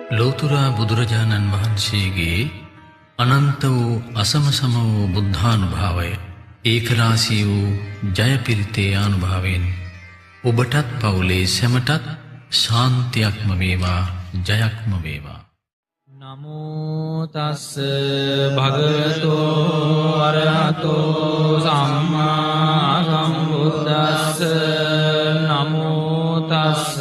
ලෝතුරා බුදුරජාණන් වහන්සේගේ අනන්ත වූ අසමසම වූ බුද්ධානුභාවය ඒකරාශී වූ ජයපිරිතේ ආනුභාවයෙන් ඔබටත් පවුලේ සැමටත් ශාන්තියක්ම වේවා ජයක්ම වේවා. නමෝ තස්ස භගවතෝ අරහතෝ සම්මා සම්බුද්දස්ස. නමෝ තස්ස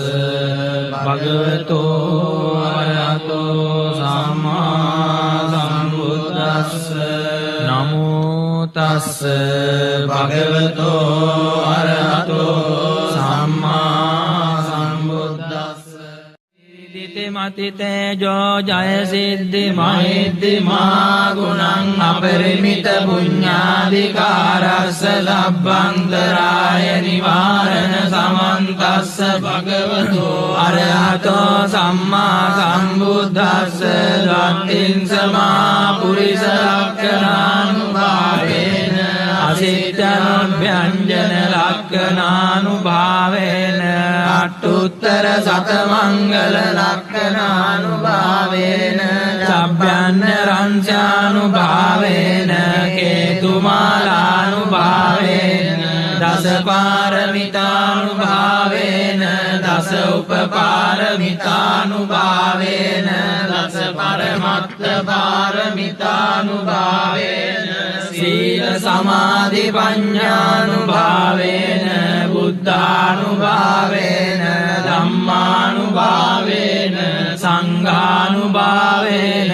භගවතෝ අරහතෝ සම්මා සම්බුද්දස්ස. නමෝ තස්ස භගවතෝ අරහතෝ සම්මා සම්බුද්දස්ස. මතිතේජෝ ජය සිද්ධි මහිද්දි මා ගුණං අපරිමිත පුඤ්ඤාධිකාරස්ස ලබ්බන්තරාය නිවාරණ සමන්තස්ස භගවතෝ අරහතෝ සම්මා සම්බුද්දස්ස. දත්තිං සමා පුරිස ලක්ඛණානුභාවේන අසිට්ඨාභ්‍යංජන ලක්ඛණානුභාවේන අට්ඨුත්තර සතමංගල ලක්ඛණානුභාවේන සබ්බයන් රංචානුභාවේන කේතුමාලානුභාවේන දස පාරමිතානුභාවේන දස උපපාරමිතානුභාවේන දස පරමත්ත පාරමිතානුභාවේන සීල සමාධි පඤ්ඤානුභාවේන බුද්ධානුභාවේන ධම්මානුභාවේන සංඝානුභාවේන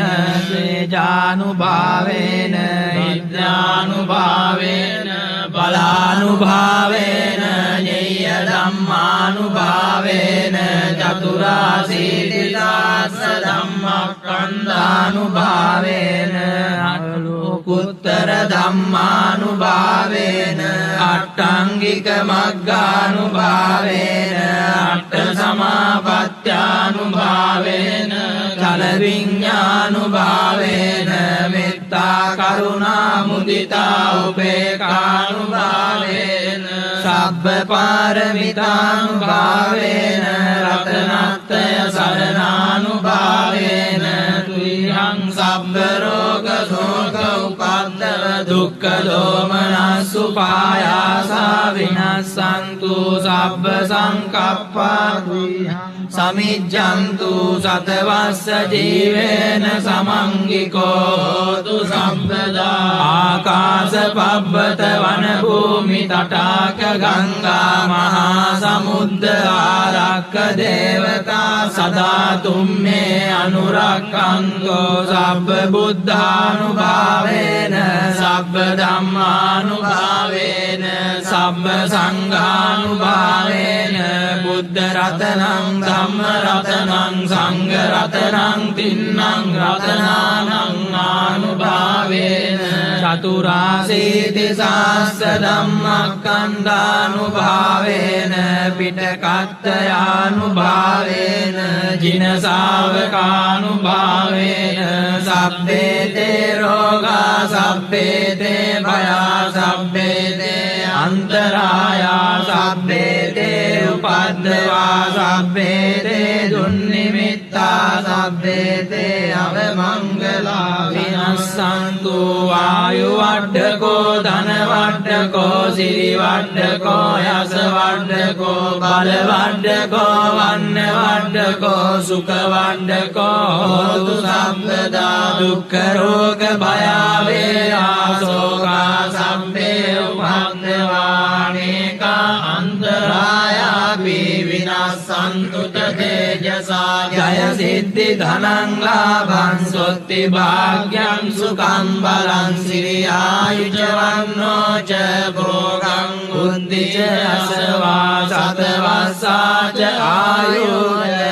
තේජානුභාවේන විද්‍යානුභාවේන බලානුභාවේන ඤෙය්‍ය ධම්මානුභාවේන චතුරාසීතිසාස්ස ධම්මස්කන්ධානුභාවේන අට්ඨෝකුත්තර ධම්මානුභාවේන අට්ඨාංගික මග්ගානුභාවේන අට්ඨ සමාපත්ත්‍යානුභාවේන කල විඤ්ඤානුභාවේන මෙත්තා කරුණා මුදිතා උපේක්ඛානුභාවේන සබ්බ පාරමිතානුභාවේන රතනත්‍රය සරණානුභාවේන තුයං සබ්බ රෝග ශෝක උපද්දව දුක්ඛ දෝමනස් උපායාසා විනස්සන්තු සබ්බ සංකප්පා තුයං සමිජ්ජන්තු සතවස්ස ජීවේන සමංගිකෝ හෝතු සම්පදා. ආකාශ පබ්බත වන භූමි තටාක ගංගා මහා සමුද්ද ආරක්ක දේවතා සදා තුම්මේ අනුරක්ඛන්තෝ සබ්බ බුද්ධානුභාවේන සබ්බ ධම්මානුභාවේන සබ්බ සංඝානුභාවේන බුද්ධ රතනං ධම්ම රතනං සංඝ රතනං තින්නං රතනානං ආනුභාවේන චතුරාසීති සාස්ස ධම්මස්කන්ධානුභාවේන පිටකත්තයානුභාවේන ජින ශාවකානුභාවේන සබ්බේතේ රෝගා සබ්බේතේ භයා සබ්බේතේ අන්තරායා සබ්බේතේ උපද්දවා සබ්බේතේ දුන්නිමිත්තා සබ්බේතේ අවමංගලා විනස්සන්තු වායු වඩ්ඩකෝ ධන වඩ්ඩකෝ සිරි වඩ්ඩකෝ යස වඩ්ඩකෝ බල වඩ්ඩකෝ වන්න වඩ්ඩකෝ සුඛ වඩ්ඩකෝ හෝතු සම්පදා. දුක්ඛ රෝග භය වේරා ශෝකා සම්පේ උපද්දවානේකා අන්තරායාපි විනස්සන්තු තේජසා ජය සිද්ධි ධනං ලාභං සොත්ති භාග්‍යං සුඛං බලං සිරි ආයුජ වන්නෝ ච භෝගං බුද්ධි ච අසවා සතවස්සා ච ආයුර්ය